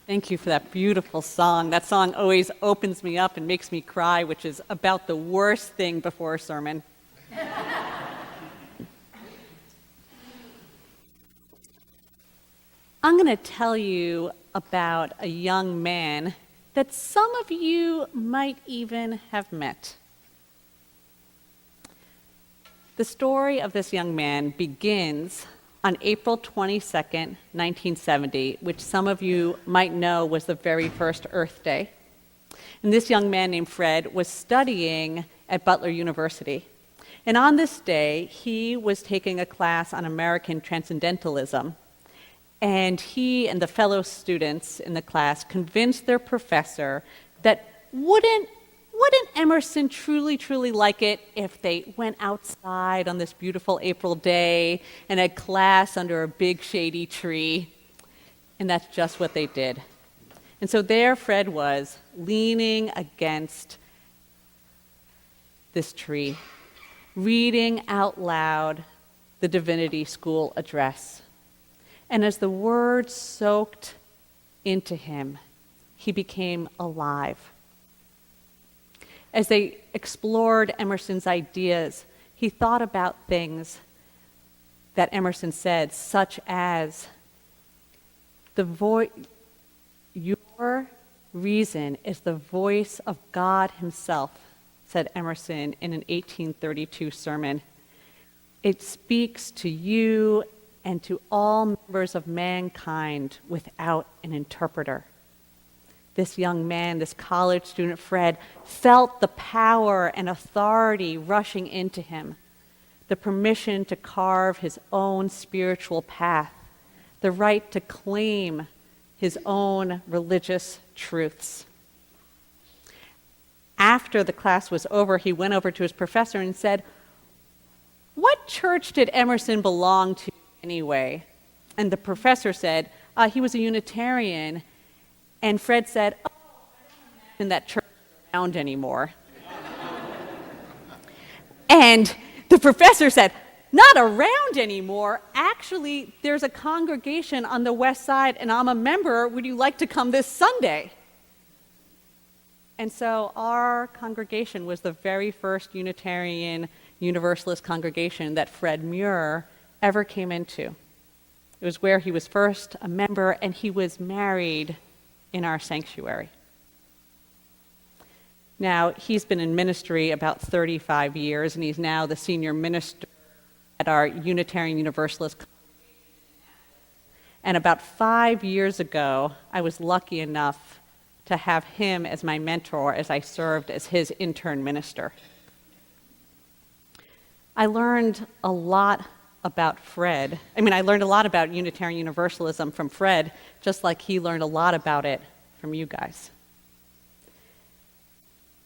Thank you for that beautiful song. That song always opens me up and makes me cry, which is about the worst thing before a sermon. I'm going to tell you about a young man that some of you might even have met. The story of this young man begins on April 22nd, 1970, which some of you might know was the very first Earth Day. And this young man named Fred was studying at Butler University. And on this day, he was taking a class on American transcendentalism. And he and the fellow students in the class convinced their professor that wouldn't Emerson truly like it if they went outside on this beautiful April day and had class under a big shady tree? And that's just what they did. And so there Fred was, leaning against this tree, reading out loud the Divinity School address. And as the words soaked into him, he became alive. As they explored Emerson's ideas, he thought about things that Emerson said, such as, your reason is the voice of God himself, said Emerson in an 1832 sermon. It speaks to you and to all members of mankind without an interpreter. This young man, this college student, Fred, felt the power and authority rushing into him, the permission to carve his own spiritual path, the right to claim his own religious truths. After the class was over, he went over to his professor and said, "What church did Emerson belong to anyway?" And the professor said, he was a Unitarian. And Fred said, "Oh, I don't imagine that church is around anymore." And the professor said, "Not around anymore? Actually, there's a congregation on the west side, and I'm a member. Would you like to come this Sunday?" And so our congregation was the very first Unitarian Universalist congregation that Fred Muir ever came into. It was where he was first a member, and he was married in our sanctuary. Now, he's been in ministry about 35 years, and he's now the senior minister at our Unitarian Universalist congregation. And about 5 years ago, I was lucky enough to have him as my mentor as I served as his intern minister. I learned a lot about Fred. I learned a lot about Unitarian Universalism from Fred, just like he learned a lot about it from you guys.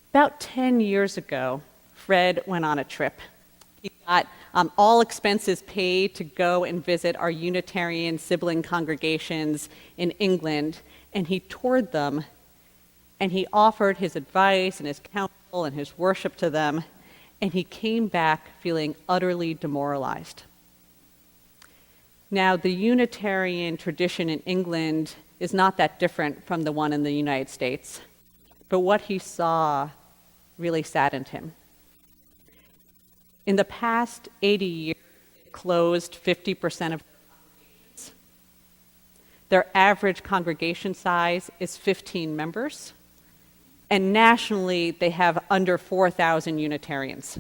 About 10 years ago, Fred went on a trip. He got all expenses paid to go and visit our Unitarian sibling congregations in England, and he toured them, and he offered his advice and his counsel and his worship to them, and he came back feeling utterly demoralized. Now, the Unitarian tradition in England is not that different from the one in the United States, but what he saw really saddened him. In the past 80 years, it closed 50% of their congregations. Their average congregation size is 15 members, and nationally, they have under 4,000 Unitarians.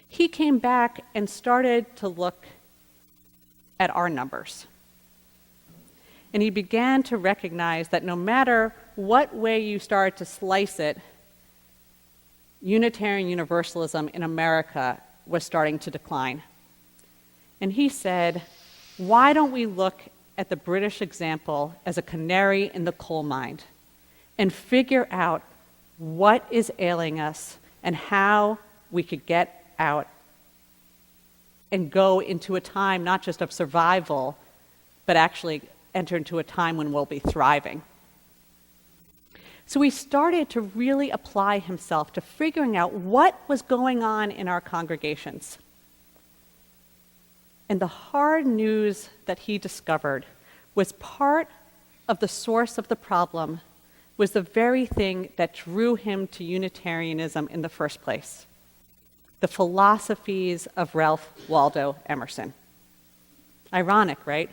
He came back and started to look at our numbers. And he began to recognize that no matter what way you started to slice it, Unitarian Universalism in America was starting to decline. And he said, why don't we look at the British example as a canary in the coal mine and figure out what is ailing us and how we could get out and go into a time not just of survival, but actually enter into a time when we'll be thriving. So he started to really apply himself to figuring out what was going on in our congregations. And the hard news that he discovered was part of the source of the problem was the very thing that drew him to Unitarianism in the first place: the philosophies of Ralph Waldo Emerson. Ironic, right?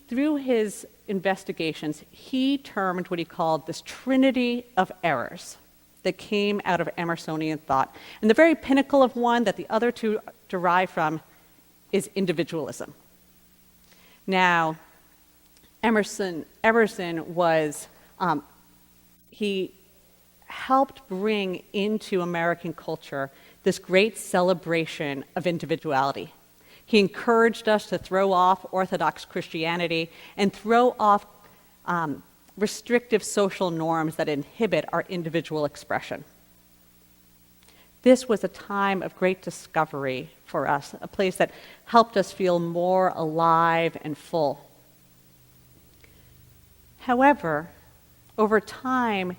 Through his investigations, he termed what he called this trinity of errors that came out of Emersonian thought. And the very pinnacle of one that the other two derive from is individualism. Now, Emerson was, he helped bring into American culture this great celebration of individuality. He encouraged us to throw off Orthodox Christianity and throw off restrictive social norms that inhibit our individual expression. This was a time of great discovery for us, a place that helped us feel more alive and full. However, over time,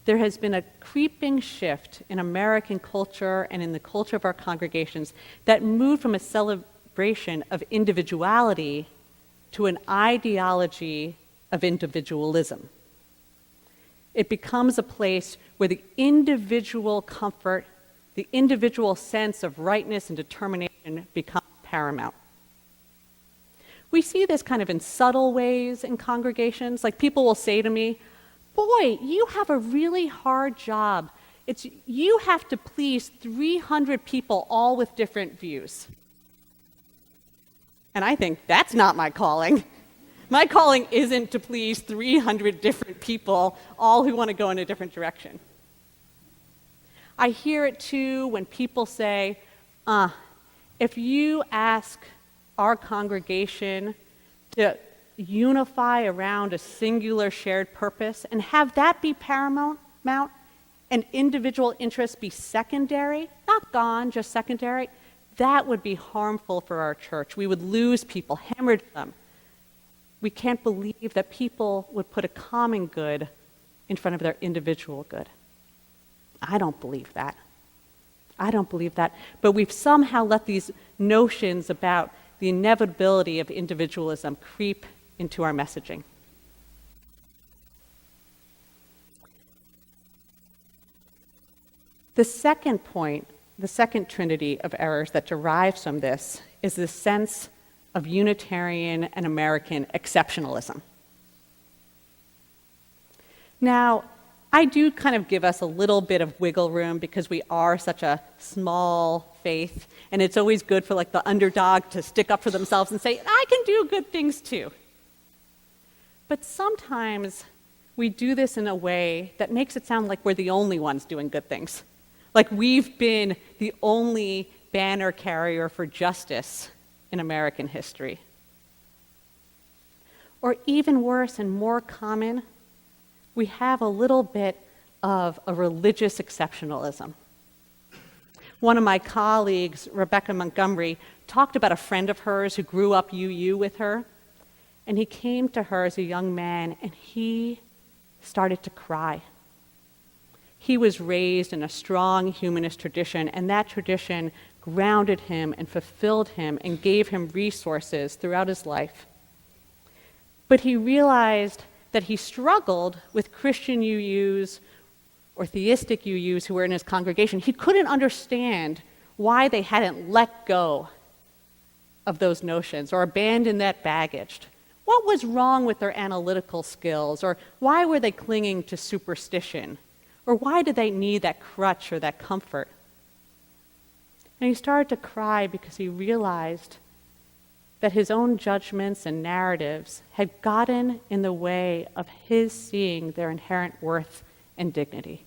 there has been a creeping shift in American culture and in the culture of our congregations that moved from a celebration of individuality to an ideology of individualism. It becomes a place where the individual comfort, the individual sense of rightness and determination becomes paramount. We see this kind of in subtle ways in congregations. Like, people will say to me, "Boy, you have a really hard job. You have to please 300 people, all with different views." And I think, that's not my calling. My calling isn't to please 300 different people, all who want to go in a different direction. I hear it too when people say, if you ask our congregation to unify around a singular shared purpose and have that be paramount, and individual interests be secondary, not gone, just secondary, that would be harmful for our church. We would lose people, hemorrhage them. We can't believe that people would put a common good in front of their individual good. I don't believe that. But we've somehow let these notions about the inevitability of individualism creep into our messaging. The second point, the second trinity of errors that derives from this, is the sense of Unitarian and American exceptionalism. Now, I do kind of give us a little bit of wiggle room because we are such a small faith, and it's always good for like the underdog to stick up for themselves and say, I can do good things too. But sometimes we do this in a way that makes it sound like we're the only ones doing good things. Like we've been the only banner carrier for justice in American history. Or even worse and more common, we have a little bit of a religious exceptionalism. One of my colleagues, Rebecca Montgomery, talked about a friend of hers who grew up UU with her, and he came to her as a young man and he started to cry. He was raised in a strong humanist tradition, and that tradition grounded him and fulfilled him and gave him resources throughout his life. But he realized that he struggled with Christian UUs or theistic UUs who were in his congregation. He couldn't understand why they hadn't let go of those notions or abandoned that baggage. What was wrong with their analytical skills? Or why were they clinging to superstition? Or why did they need that crutch or that comfort? And he started to cry because he realized that his own judgments and narratives had gotten in the way of his seeing their inherent worth and dignity.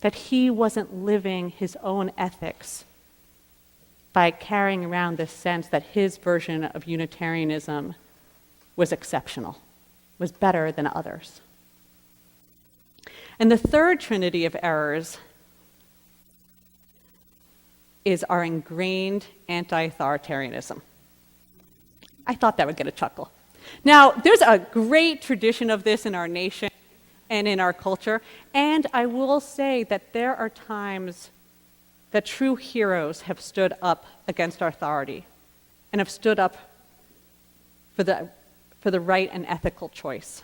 That he wasn't living his own ethics by carrying around this sense that his version of Unitarianism was exceptional, was better than others. And the third trinity of errors is our ingrained anti-authoritarianism. I thought that would get a chuckle. Now, there's a great tradition of this in our nation and in our culture, and I will say that there are times that true heroes have stood up against authority. and have stood up for the right and ethical choice.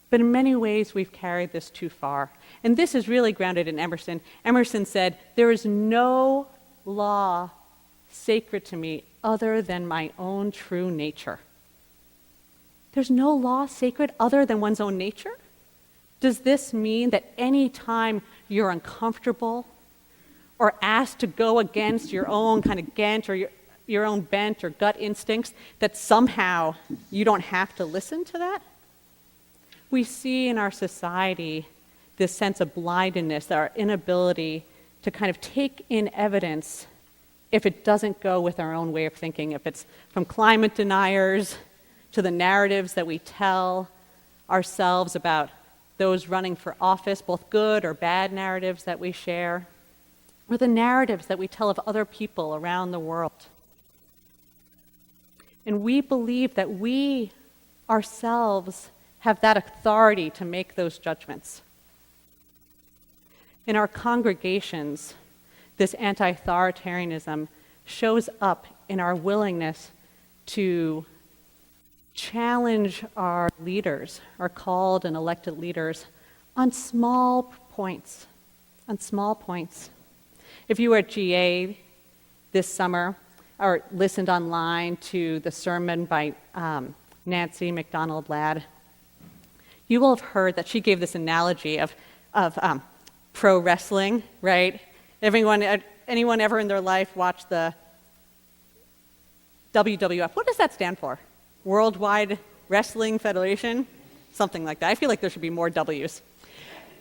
But in many ways, we've carried this too far. And this is really grounded in Emerson. Emerson said, "There is no law sacred to me other than my own true nature." There's no law sacred other than one's own nature? Does this mean that any time you're uncomfortable or asked to go against your own kind of Ghent or your own bent or gut instincts, that somehow you don't have to listen to that? We see in our society this sense of blindness, our inability to kind of take in evidence if it doesn't go with our own way of thinking, if it's from climate deniers to the narratives that we tell ourselves about those running for office, both good or bad narratives that we share, or the narratives that we tell of other people around the world. And we believe that we ourselves have that authority to make those judgments. In our congregations, this anti-authoritarianism shows up in our willingness to challenge our leaders, our called and elected leaders, on small points. If you were at GA this summer or listened online to the sermon by Nancy MacDonald Ladd, you will have heard that she gave this analogy of pro wrestling, right? Anyone ever in their life watched the WWF? What does that stand for? Worldwide Wrestling Federation? Something like that. I feel like there should be more W's.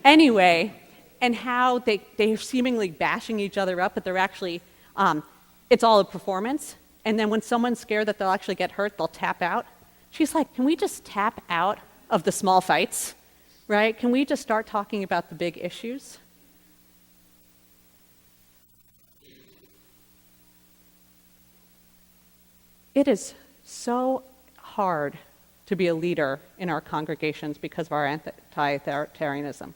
Anyway, and how they're seemingly bashing each other up, but they're actually, it's all a performance. And then when someone's scared that they'll actually get hurt, they'll tap out. She's like, can we just tap out of the small fights, right? Can we just start talking about the big issues? It is so hard to be a leader in our congregations because of our anti-authoritarianism.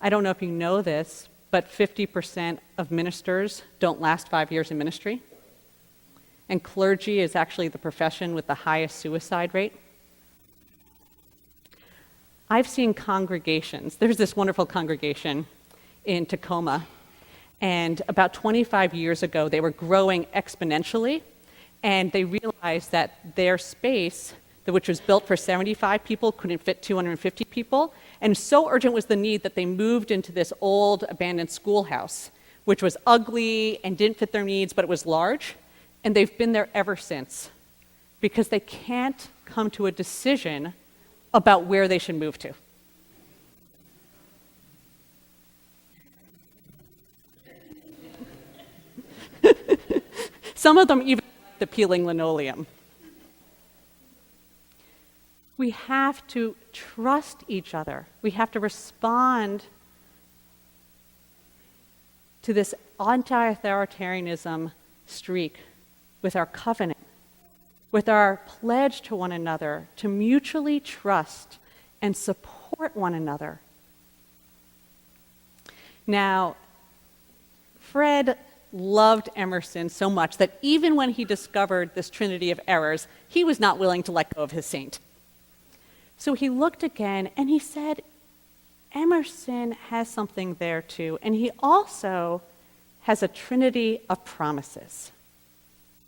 I don't know if you know this, but 50% of ministers don't last 5 years in ministry. And clergy is actually the profession with the highest suicide rate. I've seen congregations. There's this wonderful congregation in Tacoma, and about 25 years ago, they were growing exponentially, and they realized that their space, which was built for 75 people, couldn't fit 250 people, and so urgent was the need that they moved into this old abandoned schoolhouse, which was ugly and didn't fit their needs, but it was large, and they've been there ever since, because they can't come to a decision about where they should move to. Some of them even the peeling linoleum. We have to trust each other. We have to respond to this anti-authoritarianism streak with our covenant, with our pledge to one another to mutually trust and support one another. Now, Fred loved Emerson so much that even when he discovered this trinity of errors, he was not willing to let go of his saint. So he looked again and he said, Emerson has something there too, and he also has a trinity of promises.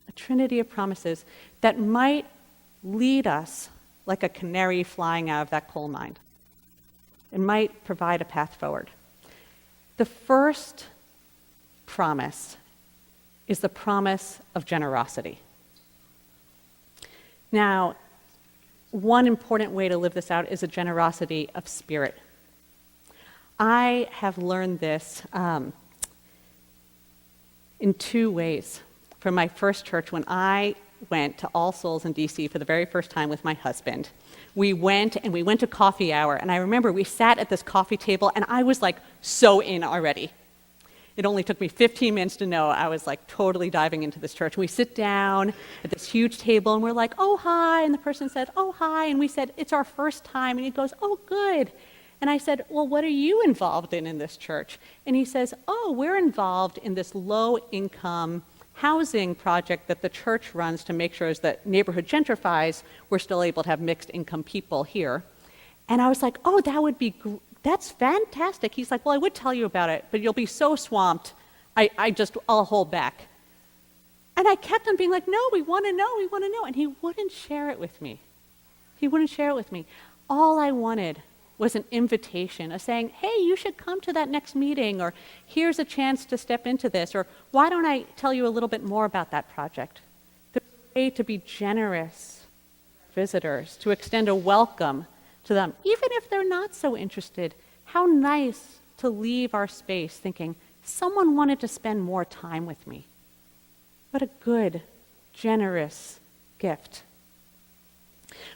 A trinity of promises that might lead us like a canary flying out of that coal mine. It might provide a path forward. The first promise is the promise of generosity. Now, one important way to live this out is a generosity of spirit. I have learned this in two ways. From my first church, when I went to All Souls in DC for the very first time with my husband, we went to coffee hour, and I remember we sat at this coffee table, and I was like so in already. It only took me 15 minutes to know I was like totally diving into this church. We sit down at this huge table and we're like, oh, hi. And the person said, oh, hi. And we said, it's our first time. And he goes, oh, good. And I said, well, what are you involved in this church? And he says, oh, we're involved in this low-income housing project that the church runs to make sure as the neighborhood gentrifies, we're still able to have mixed income people here. And I was like, oh, that's fantastic. He's like, well, I would tell you about it, but you'll be so swamped, I'll hold back. And I kept on being like, no, we want to know. And he wouldn't share it with me. All I wanted was an invitation, a saying, hey, you should come to that next meeting, or here's a chance to step into this, or why don't I tell you a little bit more about that project? There's a way to be generous with visitors, to extend a welcome to them, even if they're not so interested. How nice to leave our space thinking, someone wanted to spend more time with me. What a good, generous gift.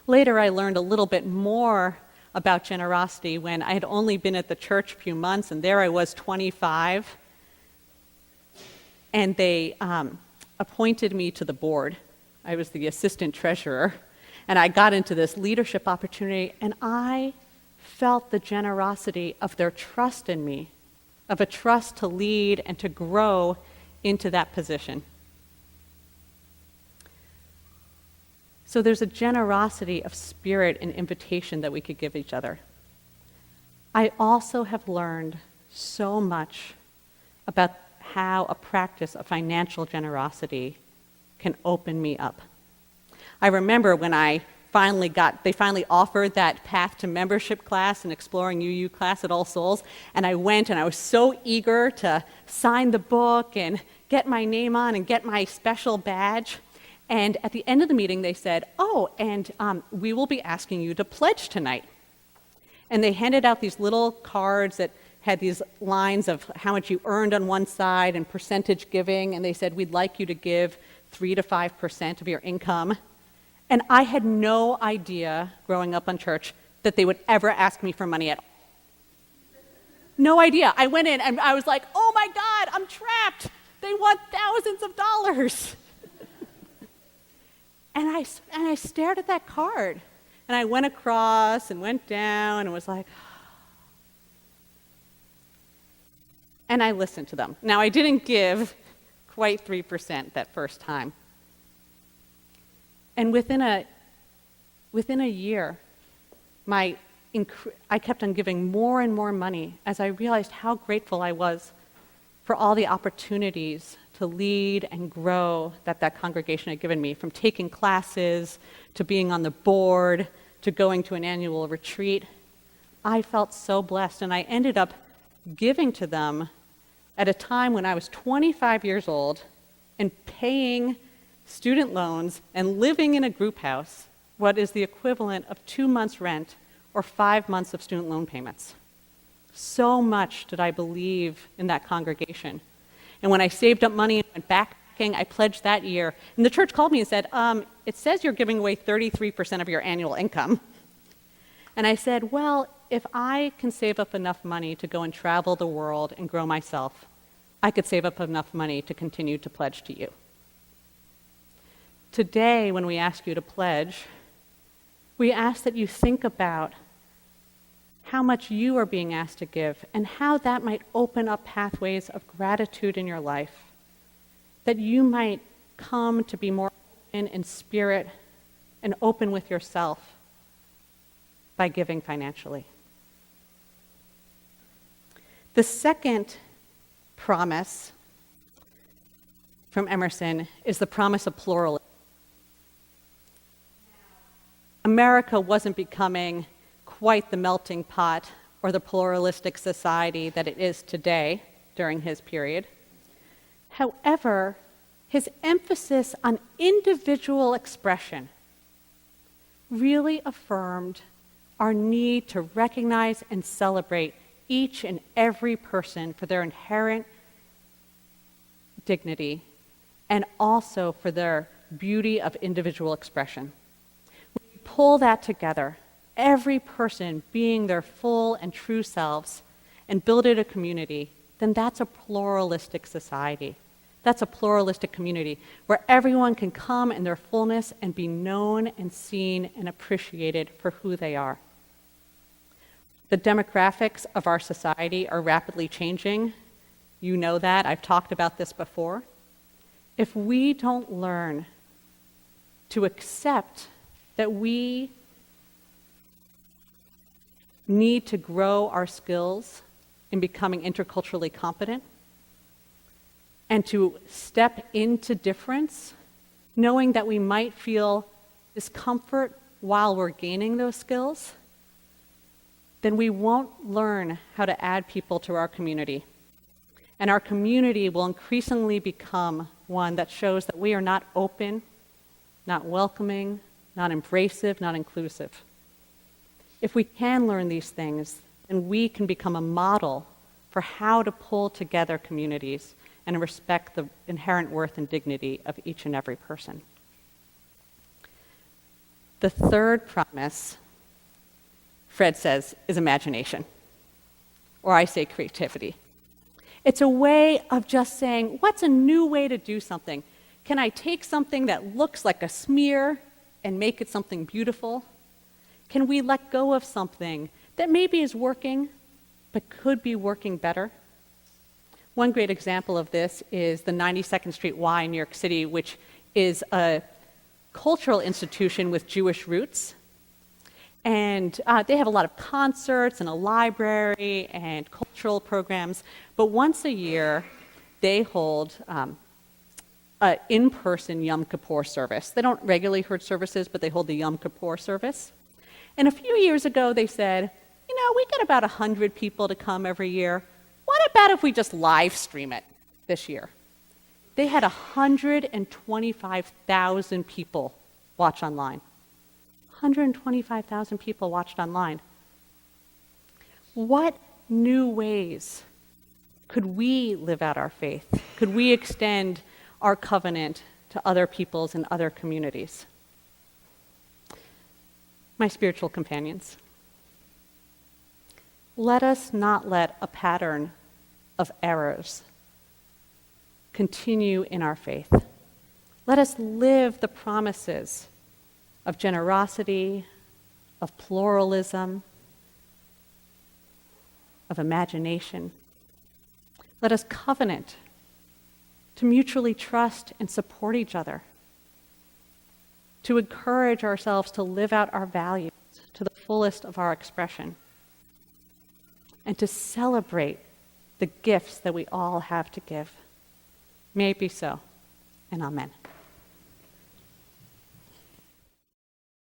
Later, I learned a little bit more about generosity when I had only been at the church a few months, and there I was, 25, and they appointed me to the board. I was the assistant treasurer, and I got into this leadership opportunity, and I felt the generosity of their trust in me, of a trust to lead and to grow into that position. So there's a generosity of spirit and invitation that we could give each other. I also have learned so much about how a practice of financial generosity can open me up. I remember when they finally offered that path to membership class and exploring UU class at All Souls, and I went and I was so eager to sign the book and get my name on and get my special badge. And at the end of the meeting, they said, we will be asking you to pledge tonight. And they handed out these little cards that had these lines of how much you earned on one side and percentage giving, and they said, we'd like you to give 3 to 5% of your income. And I had no idea, growing up in church, that they would ever ask me for money at all. No idea. I went in and I was like, oh my God, I'm trapped. They want thousands of dollars. And I stared at that card, and I went across and went down and was like, and I listened to them. Now, I didn't give quite 3% that first time. And within a year, I kept on giving more and more money as I realized how grateful I was for all the opportunities to lead and grow that congregation had given me, from taking classes to being on the board to going to an annual retreat. I felt so blessed, and I ended up giving to them at a time when I was 25 years old and paying student loans and living in a group house, what is the equivalent of 2 months' rent or 5 months of student loan payments. So much did I believe in that congregation. And when I saved up money and went backpacking, I pledged that year. And the church called me and said, it says you're giving away 33% of your annual income. And I said, well, if I can save up enough money to go and travel the world and grow myself, I could save up enough money to continue to pledge to you. Today, when we ask you to pledge, we ask that you think about how much you are being asked to give and how that might open up pathways of gratitude in your life, that you might come to be more open in spirit and open with yourself by giving financially. The second promise from Emerson is the promise of pluralism. America wasn't becoming quite the melting pot or the pluralistic society that it is today during his period. However, his emphasis on individual expression really affirmed our need to recognize and celebrate each and every person for their inherent dignity and also for their beauty of individual expression. When we pull that together, every person being their full and true selves, and build it a community, then that's a pluralistic society. That's a pluralistic community where everyone can come in their fullness and be known and seen and appreciated for who they are. The demographics of our society are rapidly changing. You know that. I've talked about this before. if we don't learn to accept that we need to grow our skills in becoming interculturally competent and to step into difference, knowing that we might feel discomfort while we're gaining those skills, then we won't learn how to add people to our community. And our community will increasingly become one that shows that we are not open, not welcoming, not embracive, not inclusive. If we can learn these things, then we can become a model for how to pull together communities and respect the inherent worth and dignity of each and every person. The third promise, Fred says, is imagination, or I say creativity. It's a way of just saying, what's a new way to do something? Can I take something that looks like a smear and make it something beautiful? Can we let go of something that maybe is working, but could be working better? One great example of this is the 92nd Street Y in New York City, which is a cultural institution with Jewish roots. And they have a lot of concerts and a library and cultural programs. But once a year, they hold an in-person Yom Kippur service. They don't regularly hold services, but they hold the Yom Kippur service. And a few years ago, they said, we get about 100 people to come every year. What about if we just live stream it this year? They had 125,000 people watch online. 125,000 people watched online. What new ways could we live out our faith? Could we extend our covenant to other peoples and other communities? My spiritual companions, let us not let a pattern of errors continue in our faith. Let us live the promises of generosity, of pluralism, of imagination. Let us covenant to mutually trust and support each other, to encourage ourselves to live out our values to the fullest of our expression, and to celebrate the gifts that we all have to give. May it be so, and amen.